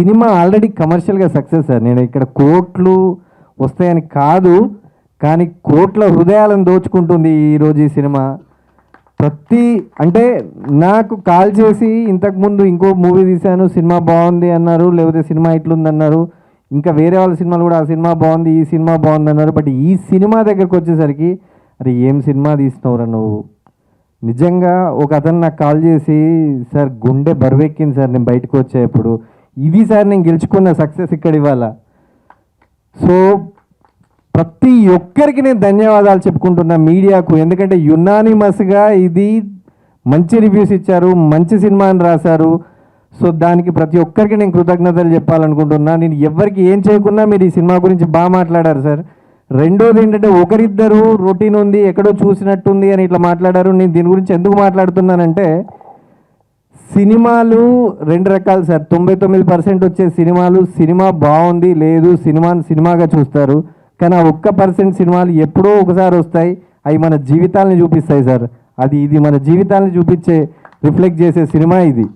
Cinema already కమర్షియల్గా success sir. నేను ఇక్కడ కోట్లు వస్తాయని కాదు, కానీ కోట్ల హృదయాలను దోచుకుంటుంది ఈరోజు ఈ సినిమా. అంటే నాకు కాల్ చేసి ఇంతకుముందు ఇంకో మూవీ తీశాను, సినిమా బాగుంది అన్నారు, లేకపోతే సినిమా ఇట్లుంది అన్నారు, ఇంకా వేరే వాళ్ళ సినిమాలు కూడా ఆ సినిమా బాగుంది, ఈ సినిమా బాగుంది అన్నారు. బట్ ఈ సినిమా దగ్గరకు వచ్చేసరికి అరే ఏం సినిమా తీసినవురా నువ్వు. నిజంగా ఒక అతను నాకు కాల్ చేసి, సార్ గుండె బరువెక్కింది సార్ నేను బయటకు వచ్చేప్పుడు, ఇది సార్ నేను గెలుచుకున్న సక్సెస్ ఇక్కడ ఇవాళ. సో ప్రతి ఒక్కరికి నేను ధన్యవాదాలు చెప్పుకుంటున్నా మీడియాకు, ఎందుకంటే యునానిమస్గా ఇది మంచి రివ్యూస్ ఇచ్చారు, మంచి సినిమా అని రాశారు. సో దానికి ప్రతి ఒక్కరికి నేను కృతజ్ఞతలు చెప్పాలనుకుంటున్నా. నేను ఎవరికి ఏం చేయకున్నా మీరు ఈ సినిమా గురించి బాగా మాట్లాడారు సార్. రెండోది ఏంటంటే ఒకరిద్దరు రొటీన్ ఉంది, ఎక్కడో చూసినట్టుంది అని ఇట్లా మాట్లాడారు. నేను దీని గురించి ఎందుకు మాట్లాడుతున్నానంటే, సినిమాలు రెండు రకాలు సార్. 99% వచ్చే సినిమాలు సినిమా బాగుంది లేదు సినిమాగా చూస్తారు, కానీ ఆ 1% సినిమాలు ఎప్పుడో ఒకసారి వస్తాయి, అవి మన జీవితాలని చూపిస్తాయి సార్. ఇది మన జీవితాలని రిఫ్లెక్ట్ చేసే సినిమా ఇది.